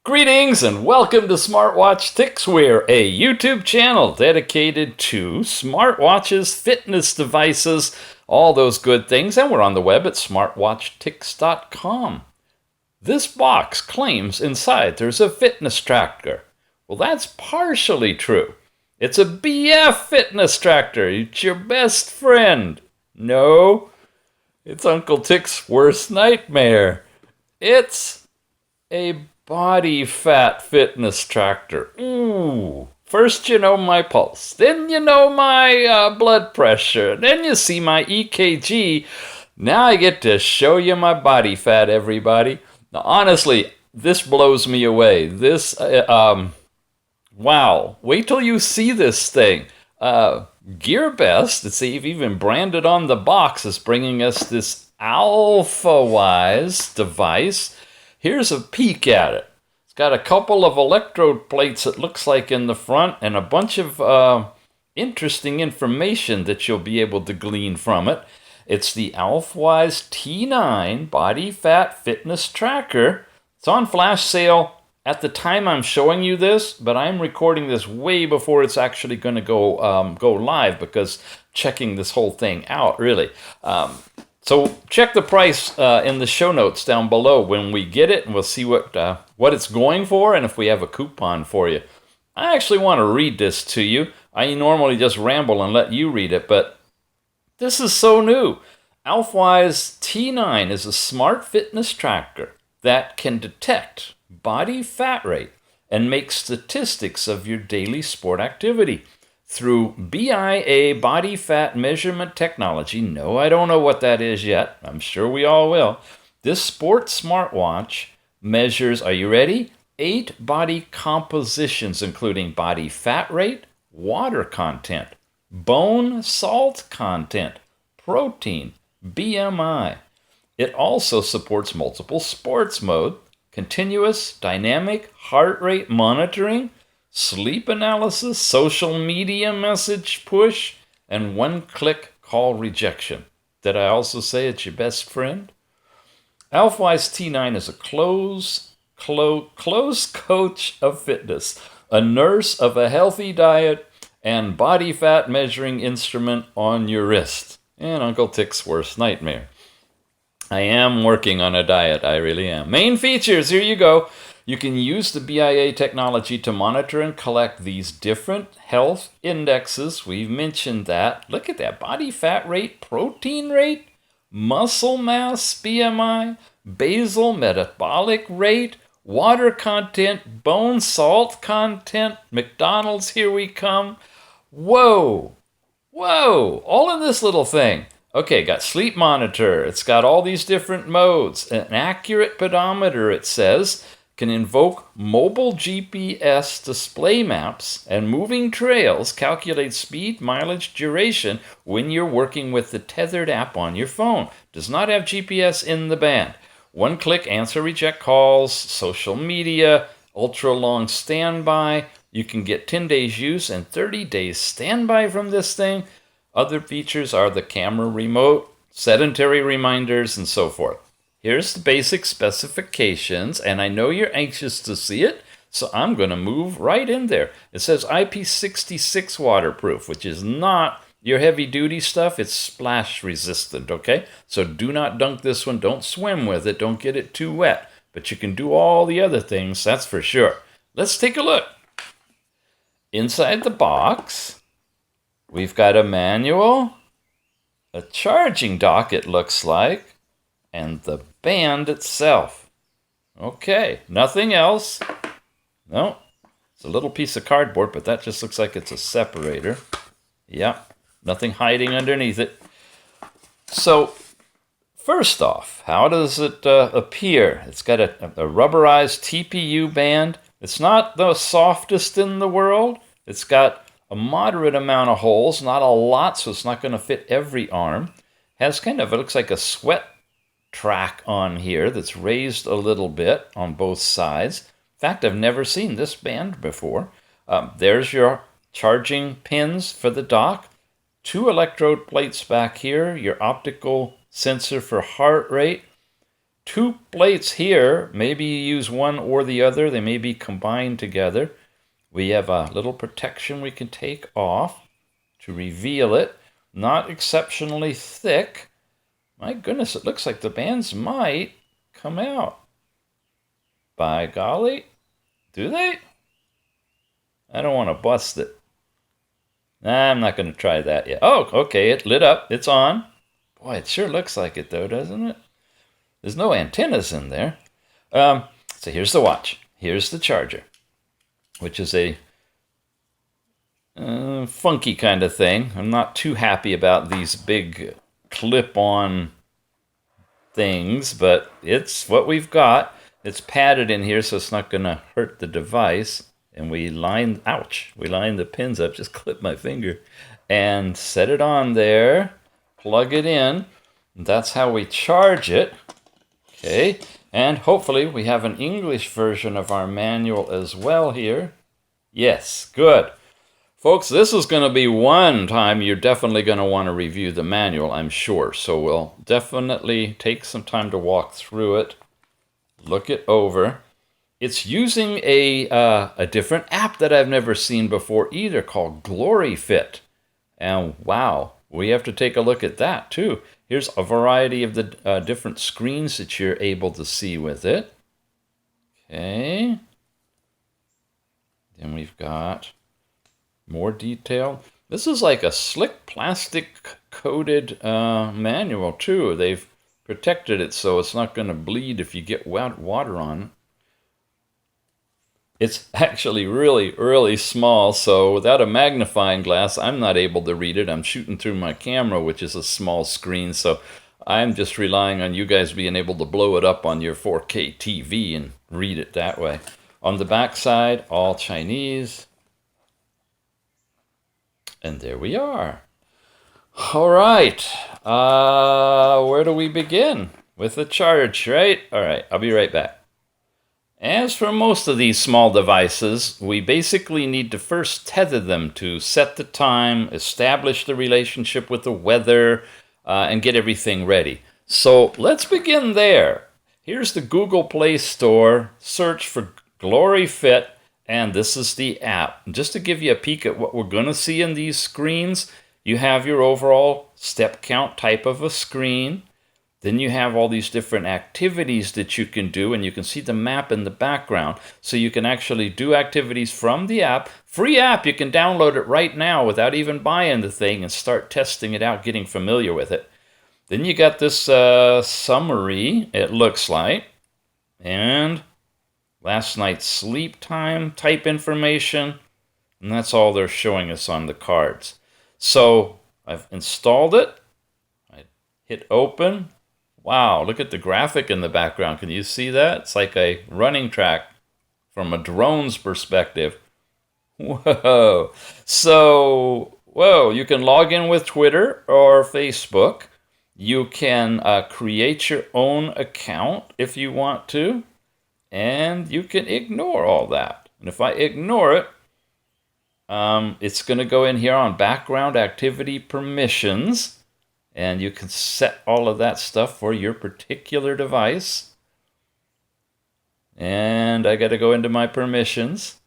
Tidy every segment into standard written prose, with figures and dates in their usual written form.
Greetings and welcome to SmartWatch Tickswear, a YouTube channel dedicated to smartwatches, fitness devices, all those good things, and we're on the web at smartwatchticks.com. This box claims inside there's a fitness tracker. Well, that's partially true. It's a BF fitness tracker. It's your best friend. No, it's Uncle Tick's worst nightmare. It's a body fat fitness tracker. Ooh. First you know my pulse, then you know my blood pressure, then you see my EKG. Now I get to show you my body fat, everybody. Now honestly, this blows me away. Wow. Wait till you see this thing. Gearbest, it's even branded on the box, is bringing us this Alfawise device. Here's a peek at it. It's got a couple of electrode plates, it looks like, in the front, and a bunch of interesting information that you'll be able to glean from it. It's the Alfawise T9 Body Fat Fitness Tracker. It's on flash sale at the time I'm showing you this, but I'm recording this way before it's actually going to go live, because checking this whole thing out, really. So check the price in the show notes down below when we get it, and we'll see what it's going for and if we have a coupon for you. I actually want to read this to you. I normally just ramble and let you read it, but this is so new. Alfawise T9 is a smart fitness tracker that can detect body fat rate and make statistics of your daily sport activity. Through BIA body fat measurement technology, no, I don't know what that is yet. I'm sure we all will. This sports smartwatch measures, are you ready? 8 body compositions, including body fat rate, water content, bone salt content, protein, BMI. It also supports multiple sports mode, continuous dynamic heart rate monitoring, sleep analysis, social media message push, and one-click call rejection. Did I also say it's your best friend? Alfawise T9 is a close coach of fitness, a nurse of a healthy diet, and body fat measuring instrument on your wrist. And Uncle Tick's worst nightmare. I am working on a diet, I really am. Main features, here you go. You can use the BIA technology to monitor and collect these different health indexes. We've mentioned that. Look at that. Body fat rate, protein rate, muscle mass, BMI, basal metabolic rate, water content, bone salt content, McDonald's, here we come. Whoa. Whoa. All in this little thing. Okay, got sleep monitor. It's got all these different modes. An accurate pedometer, it says, can invoke mobile GPS display maps and moving trails, calculate speed, mileage, duration when you're working with the Tethering App on your phone. Does not have GPS in the band. One-click answer reject calls, social media, ultra-long standby. You can get 10 days use and 30 days standby from this thing. Other features are the camera remote, sedentary reminders, and so forth. Here's the basic specifications, and I know you're anxious to see it, so I'm going to move right in there. It says IP66 waterproof, which is not your heavy-duty stuff. It's splash resistant, okay? So do not dunk this one. Don't swim with it. Don't get it too wet. But you can do all the other things, that's for sure. Let's take a look. Inside the box, we've got a manual, a charging dock, it looks like, and the band itself. Okay, nothing else. No, it's a little piece of cardboard, but that just looks like it's a separator. Yep, nothing hiding underneath it. So, first off, how does it appear? It's got a rubberized TPU band. It's not the softest in the world. It's got a moderate amount of holes, not a lot, so it's not going to fit every arm. Has kind of, it looks like a sweat track on here that's raised a little bit on both sides. In fact, I've never seen this band before. There's your charging pins for the dock. 2 electrode plates back here, your optical sensor for heart rate, two plates here. Maybe you use one or the other. They may be combined together. We have a little protection we can take off to reveal it. Not exceptionally thick. My goodness, it looks like the bands might come out. By golly, do they? I don't want to bust it. I'm not going to try that yet. Oh, okay, it lit up. It's on. Boy, it sure looks like it though, doesn't it? There's no antennas in there. So here's the watch. Here's the charger, which is a funky kind of thing. I'm not too happy about these big clip-on things, but it's what we've got. It's padded in here, so it's not going to hurt the device. And we lined the pins up, just clipped my finger, and set it on there, plug it in. That's how we charge it. Okay, and hopefully we have an English version of our manual as well here. Yes, good. Folks, this is going to be one time you're definitely going to want to review the manual, I'm sure. So we'll definitely take some time to walk through it, look it over. It's using a different app that I've never seen before either, called GloryFit. And wow, we have to take a look at that too. Here's a variety of the different screens that you're able to see with it. Okay. Then we've got more detail. This is like a slick plastic coated manual too. They've protected it so it's not going to bleed if you get water on it. It's actually really, really small, so without a magnifying glass, I'm not able to read it. I'm shooting through my camera, which is a small screen, so I'm just relying on you guys being able to blow it up on your 4K TV and read it that way. On the back side, all Chinese. And there we are. All right. Where do we begin? With the charge, right? All right, I'll be right back. As for most of these small devices, we basically need to first tether them to set the time, establish the relationship with the weather, and get everything ready. So let's begin there. Here's the Google Play Store. Search for GloryFit, and this is the app. Just to give you a peek at what we're going to see in these screens, you have your overall step count type of a screen. Then you have all these different activities that you can do, and you can see the map in the background. So you can actually do activities from the app. Free app, you can download it right now without even buying the thing and start testing it out, getting familiar with it. Then you got this summary, it looks like, and last night's sleep time type information, and that's all they're showing us on the cards. So I've installed it. I hit open. Wow, look at the graphic in the background. Can you see that? It's like a running track from a drone's perspective. Whoa. So, whoa, you can log in with Twitter or Facebook. You can create your own account if you want to. And you can ignore all that. And if I ignore it, it's going to go in here on background activity permissions. And you can set all of that stuff for your particular device. And I got to go into my permissions.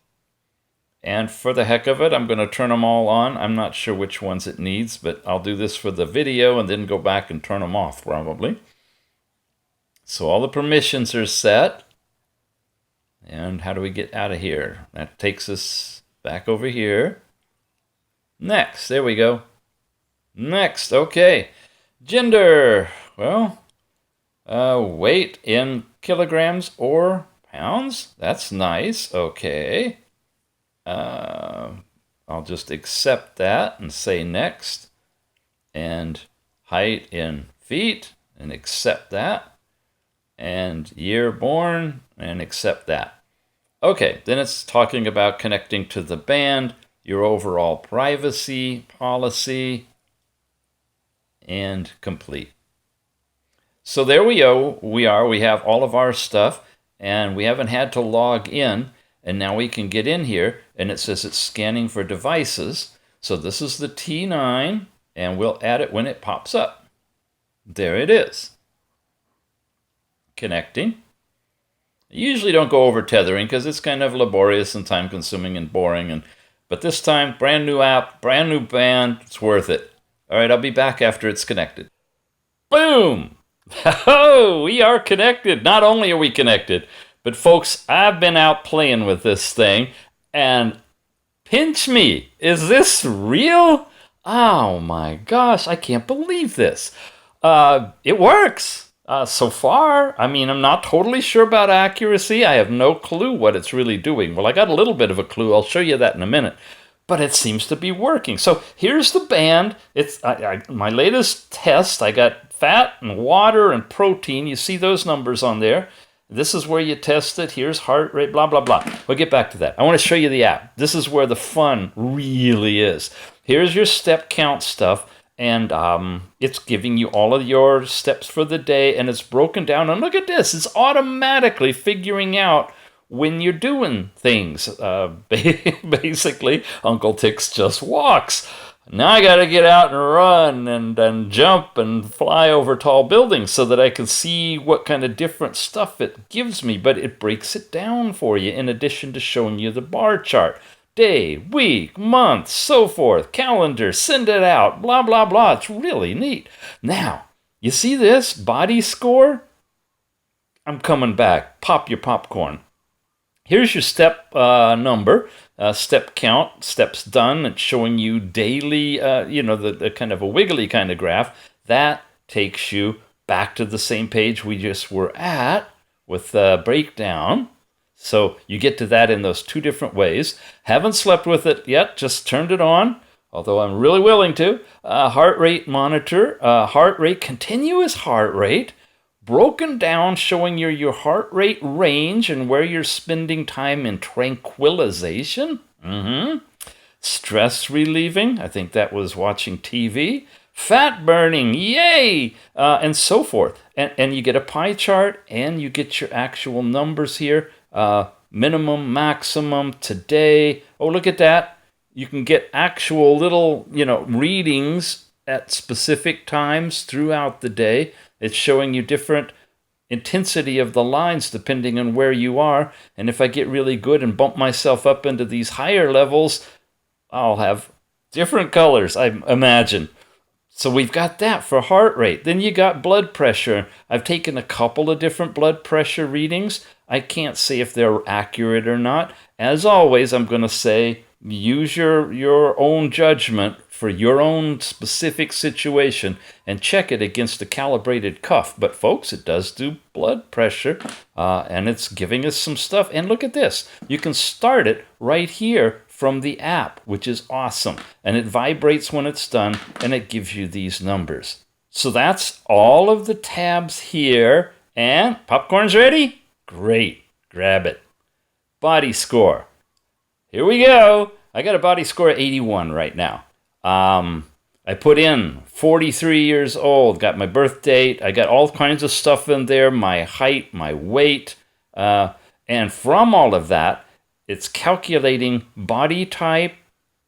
And for the heck of it, I'm going to turn them all on. I'm not sure which ones it needs, but I'll do this for the video and then go back and turn them off probably. So all the permissions are set. And how do we get out of here? That takes us back over here. Next, there we go. Next, okay. Gender, well, weight in kilograms or pounds. That's nice, okay. I'll just accept that and say next. And height in feet, and accept that. And year born, and accept that. Okay, then it's talking about connecting to the band, your overall privacy policy, and complete. So there we go. We have all of our stuff, and we haven't had to log in, and now we can get in here, and it says it's scanning for devices. So this is the T9, and we'll add it when it pops up. There it is. connecting. I usually don't go over tethering because it's kind of laborious and time consuming and boring. But this time, brand new app, brand new band, it's worth it. All right, I'll be back after it's connected. Boom! Oh, we are connected. Not only are we connected, but folks, I've been out playing with this thing, and pinch me, is this real? Oh my gosh, I can't believe this. It works. So far, I mean, I'm not totally sure about accuracy. I have no clue what it's really doing. Well, I got a little bit of a clue. I'll show you that in a minute. But it seems to be working. So here's the band. It's my latest test. I got fat and water and protein. You see those numbers on there. This is where you test it. Here's heart rate, blah, blah, blah. We'll get back to that. I want to show you the app. This is where the fun really is. Here's your step count stuff. And it's giving you all of your steps for the day, and it's broken down. And look at this. It's automatically figuring out when you're doing things. Basically, Uncle Tix just walks. Now I got to get out and run and jump and fly over tall buildings so that I can see what kind of different stuff it gives me. But it breaks it down for you in addition to showing you the bar chart. Day, week, month, so forth, calendar, send it out, blah, blah, blah. It's really neat. Now, you see this body score? I'm coming back. Pop your popcorn. Here's your step number, step count, steps done. It's showing you daily, the kind of a wiggly kind of graph. That takes you back to the same page we just were at with the breakdown. So you get to that in those two different ways. Haven't slept with it yet, just turned it on, although I'm really willing to. Heart rate monitor, continuous heart rate, broken down showing your heart rate range and where you're spending time in tranquilization. Stress relieving, I think that was watching TV. Fat burning, yay! And so forth. And you get a pie chart and you get your actual numbers here. Minimum, maximum, today. Oh, look at that. You can get actual little, readings at specific times throughout the day. It's showing you different intensity of the lines depending on where you are. And if I get really good and bump myself up into these higher levels, I'll have different colors, I imagine. So we've got that for heart rate. Then you got blood pressure. I've taken a couple of different blood pressure readings. I can't say if they're accurate or not. As always, I'm going to say use your own judgment for your own specific situation and check it against a calibrated cuff. But folks, it does do blood pressure, and it's giving us some stuff. And look at this. You can start it right here from the app, which is awesome. And it vibrates when it's done, and it gives you these numbers. So that's all of the tabs here. And popcorn's ready? Great. Grab it. Body score. Here we go. I got a body score of 81 right now. I put in 43 years old, got my birth date. I got all kinds of stuff in there, my height, my weight. And from all of that, it's calculating body type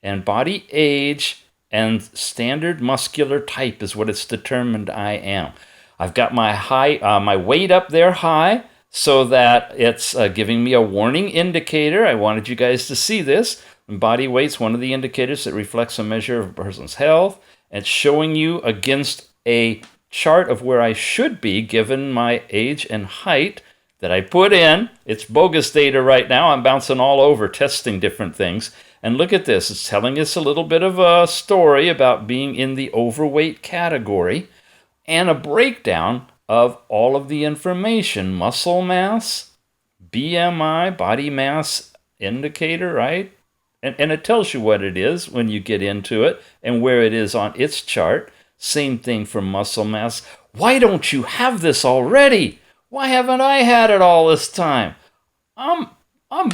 and body age and standard muscular type is what it's determined I am. I've got my my weight up there high so that it's giving me a warning indicator. I wanted you guys to see this. Body weight's one of the indicators that reflects a measure of a person's health. It's showing you against a chart of where I should be given my age and height that I put in. It's bogus data right now. I'm bouncing all over testing different things. And look at this. It's telling us a little bit of a story about being in the overweight category and a breakdown of all of the information. Muscle mass, BMI, body mass indicator, right? And it tells you what it is when you get into it and where it is on its chart. Same thing for muscle mass. Why don't you have this already? Why haven't I had it all this time? I'm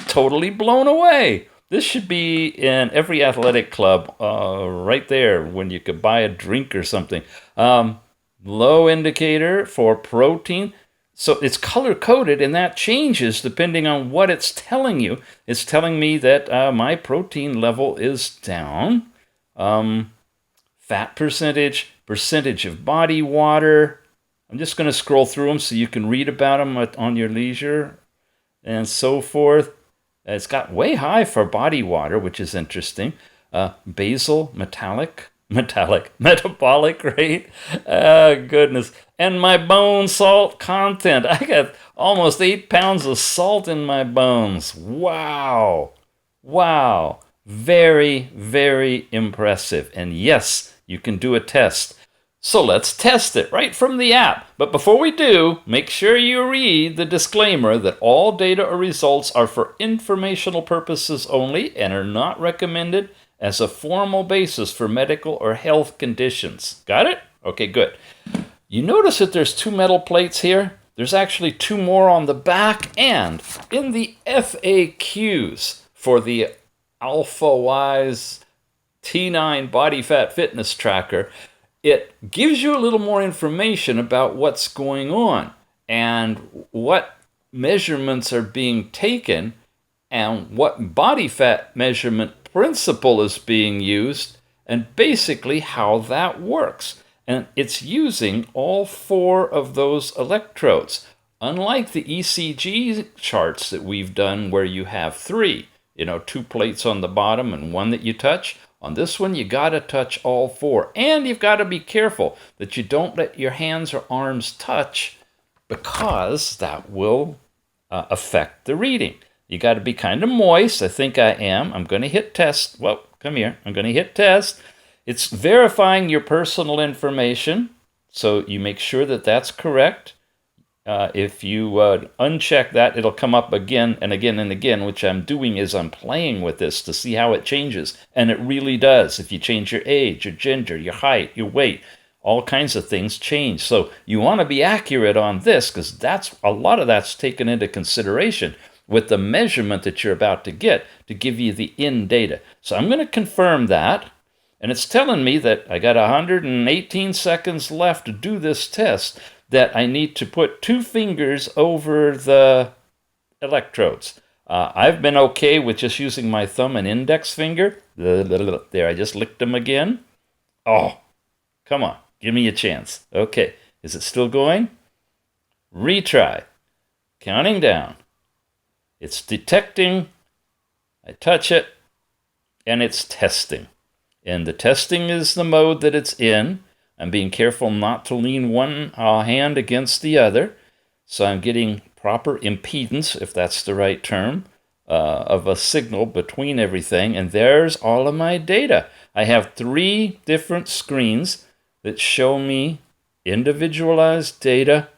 totally blown away. This should be in every athletic club right there when you could buy a drink or something. Low indicator for protein. So it's color-coded, and that changes depending on what it's telling you. It's telling me that my protein level is down. Fat percentage, percentage of body water, I'm just going to scroll through them so you can read about them on your leisure and so forth. It's got way high for body water, which is interesting. Basal metabolic rate. Oh, goodness. And my bone salt content. I got almost 8 pounds of salt in my bones. Wow. Wow. Very, very impressive. And yes, you can do a test. So let's test it right from the app. But before we do, make sure you read the disclaimer that all data or results are for informational purposes only and are not recommended as a formal basis for medical or health conditions. Got it? Okay, good. You notice that there's 2 metal plates here? There's actually 2 more on the back, and in the FAQs for the Alfawise T9 Body Fat Fitness Tracker, it gives you a little more information about what's going on and what measurements are being taken and what body fat measurement principle is being used and basically how that works. And it's using all 4 of those electrodes. Unlike the ECG charts that we've done where you have 3, 2 plates on the bottom and 1 that you touch. On this one, you got to touch all 4. And you've got to be careful that you don't let your hands or arms touch because that will affect the reading. You got to be kind of moist. I think I am. I'm going to hit test. Well, come here. I'm going to hit test. It's verifying your personal information, so you make sure that that's correct. If you uncheck that, it'll come up again and again and again. Which I'm doing is I'm playing with this to see how it changes. And it really does. If you change your age, your gender, your height, your weight, all kinds of things change. So you want to be accurate on this because a lot of that's taken into consideration with the measurement that you're about to get to give you the in data. So I'm going to confirm that. And it's telling me that I got 118 seconds left to do this test, that I need to put 2 fingers over the electrodes. I've been okay with just using my thumb and index finger. There, I just licked them again. Oh, come on, give me a chance. Okay, is it still going? Retry. Counting down. It's detecting. I touch it, and it's testing. And the testing is the mode that it's in. I'm being careful not to lean one hand against the other. So I'm getting proper impedance, if that's the right term, of a signal between everything. And there's all of my data. I have 3 different screens that show me individualized data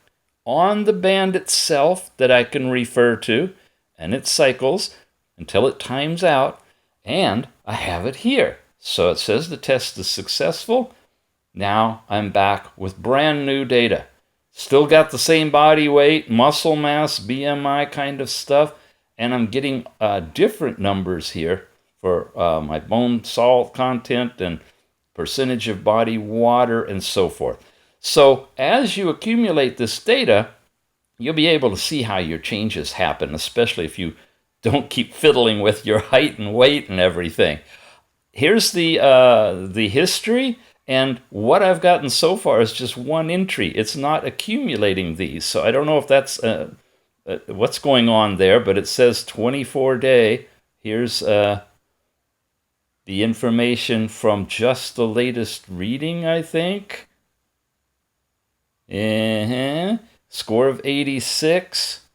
on the band itself that I can refer to. And it cycles until it times out. And I have it here. So it says the test is successful. Now I'm back with brand new data. Still got the same body weight, muscle mass, BMI kind of stuff. And I'm getting different numbers here for my bone salt content and percentage of body water and so forth. So as you accumulate this data, you'll be able to see how your changes happen, especially if you don't keep fiddling with your height and weight and everything. Here's the history, and what I've gotten so far is just 1 entry. It's not accumulating these, so I don't know if that's what's going on there, but it says 24-day. Here's the information from just the latest reading, I think. Score of 86.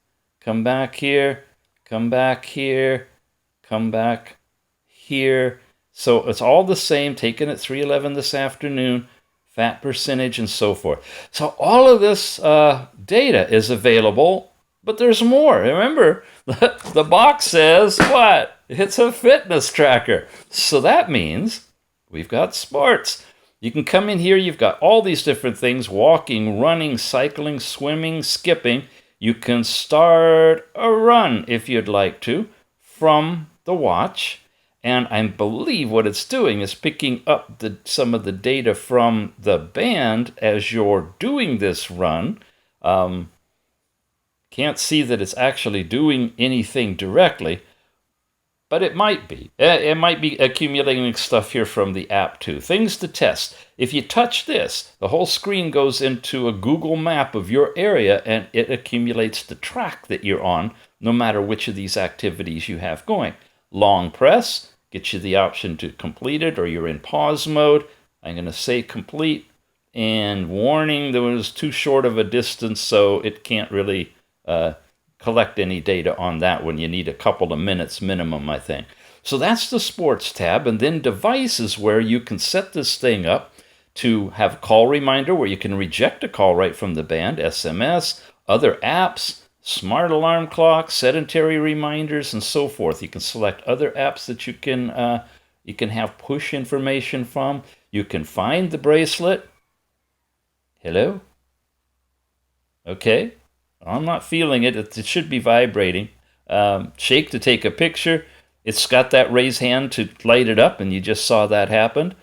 Come back here, come back here, come back here. So it's all the same, taken at 3:11 this afternoon, fat percentage and so forth. So all of this data is available, but there's more. Remember, the box says what? It's a fitness tracker. So that means we've got sports. You can come in here, you've got all these different things, walking, running, cycling, swimming, skipping. You can start a run if you'd like to from the watch. And I believe what it's doing is picking up some of the data from the band as you're doing this run. Can't see that it's actually doing anything directly. but it might be. It might be accumulating stuff here from the app too. Things to test. If you touch this, the whole screen goes into a Google map of your area and it accumulates the track that you're on, no matter which of these activities you have going. Long press gets you the option to complete it, or you're in pause mode. I'm going to say complete, and warning, there was too short of a distance, so it can't really collect any data on that one. You need a couple of minutes minimum, I think. So that's the sports tab, and then device is where you can set this thing up to have a call reminder where you can reject a call right from the band, SMS, other apps, smart alarm clock, sedentary reminders, and so forth. You can select other apps that you can have push information from. You can find the bracelet. Hello? Okay. I'm not feeling it. It should be vibrating. Shake to take a picture. It's got that raise hand to light it up, and you just saw that happen.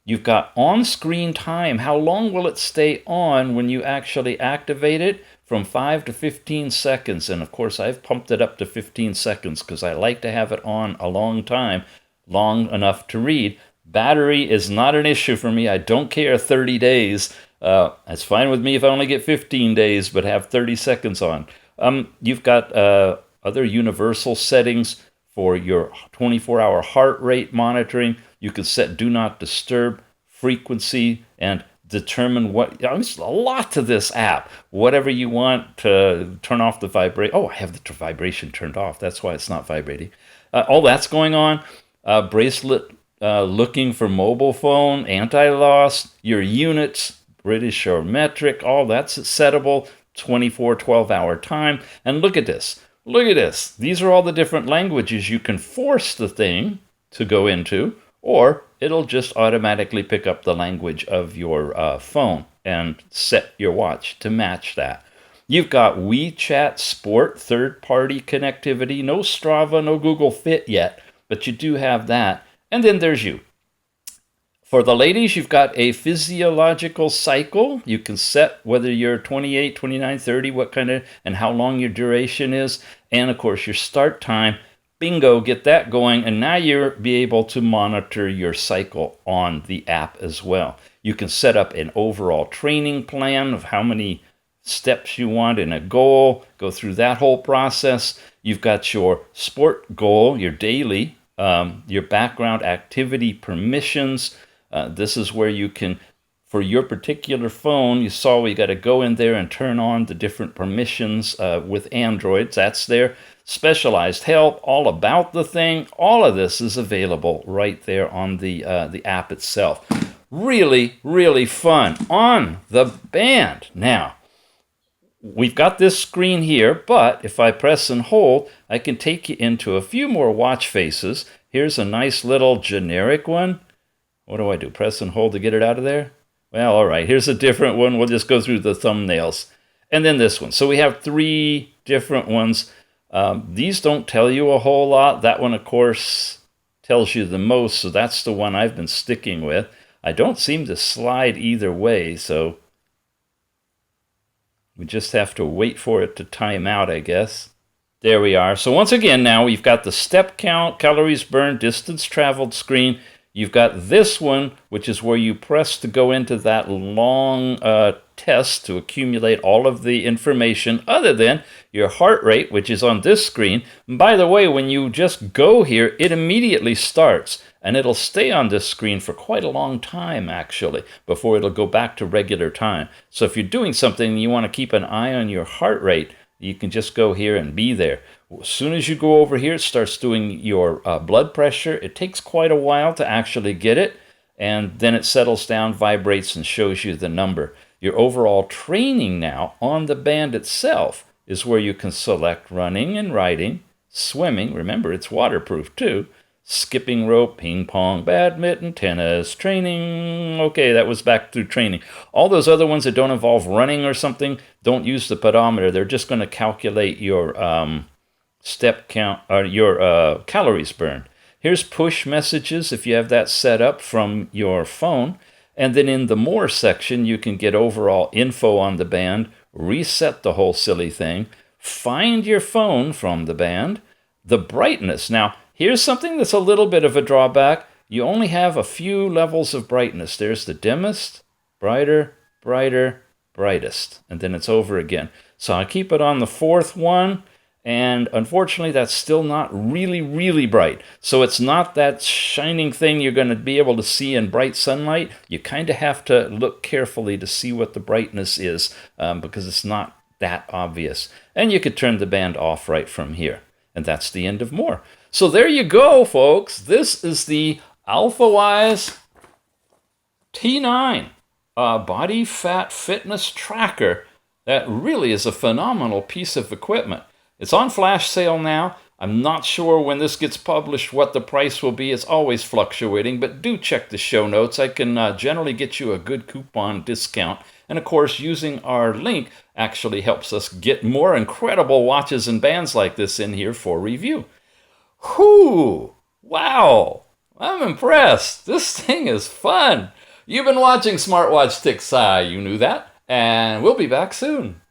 You've got on-screen time. How long will it stay on when you actually activate it? From 5 to 15 seconds. And of course, I've pumped it up to 15 seconds because I like to have it on a long time, long enough to read. Battery is not an issue for me. I don't care 30 days. It's fine with me if I only get 15 days, but have 30 seconds on. You've got other universal settings for your 24-hour heart rate monitoring. You can set do not disturb, frequency, and determine what. There's a lot to this app. Whatever you want to turn off the vibration. Oh, I have the vibration turned off. That's why it's not vibrating. All that's going on. Bracelet looking for mobile phone, anti-loss, your units, British or metric, all that's settable, 24, 12-hour time. And look at this. Look at this. These are all the different languages you can force the thing to go into, or it'll just automatically pick up the language of your phone and set your watch to match that. You've got WeChat Sport, third-party connectivity, no Strava, no Google Fit yet, but you do have that. And then there's you. For the ladies, you've got a physiological cycle. You can set whether you're 28, 29, 30, what kind of, and how long your duration is. And of course, your start time. Bingo, get that going. And now you'll be able to monitor your cycle on the app as well. You can set up an overall training plan of how many steps you want in a goal, go through that whole process. You've got your sport goal, your daily, your background activity permissions. This is where you can, for your particular phone, you saw we got to go in there and turn on the different permissions with Androids. That's there. Specialized help, all about the thing. All of this is available right there on the app itself. Really, really fun on the band. Now, we've got this screen here, but if I press and hold, I can take you into a few more watch faces. Here's a nice little generic one. What do I do? Press and hold to get it out of there? Well, all right. Here's a different one. We'll just go through the thumbnails. And then this one. So we have 3 different ones. These don't tell you a whole lot. That one, of course, tells you the most. So that's the one I've been sticking with. I don't seem to slide either way. So we just have to wait for it to time out, I guess. There we are. So once again, now we've got the step count, calories burned, distance traveled screen. You've got this one, which is where you press to go into that long test to accumulate all of the information other than your heart rate, which is on this screen. And by the way, when you just go here, it immediately starts, and it'll stay on this screen for quite a long time, actually, before it'll go back to regular time. So if you're doing something and you want to keep an eye on your heart rate, you can just go here and be there. As soon as you go over here, it starts doing your blood pressure. It takes quite a while to actually get it, and then it settles down, vibrates, and shows you the number. Your overall training now on the band itself is where you can select running and riding, swimming, remember it's waterproof too, skipping rope, ping pong, badminton, tennis, training. Okay, that was back through training. All those other ones that don't involve running or something, don't use the pedometer. They're just going to calculate your step count or your calories burned. Here's push messages if you have that set up from your phone. And then in the more section, you can get overall info on the band, reset the whole silly thing, find your phone from the band, the brightness. Now, Here's something that's a little bit of a drawback. You only have a few levels of brightness. There's the dimmest, brighter, brighter, brightest, and then it's over again. So I keep it on the fourth one, and unfortunately that's still not really, really bright. So it's not that shining thing you're going to be able to see in bright sunlight. You kind of have to look carefully to see what the brightness is, because it's not that obvious. And you could turn the band off right from here. And that's the end of more. So there you go, folks. This is the Alfawise T9 body fat fitness tracker. That really is a phenomenal piece of equipment. It's on flash sale now. I'm not sure when this gets published what the price will be. It's always fluctuating, but do check the show notes. I can generally get you a good coupon discount. And of course, using our link actually helps us get more incredible watches and bands like this in here for review. Whew! Wow! I'm impressed. This thing is fun. You've been watching SmartWatch Tixi. You knew that. And we'll be back soon.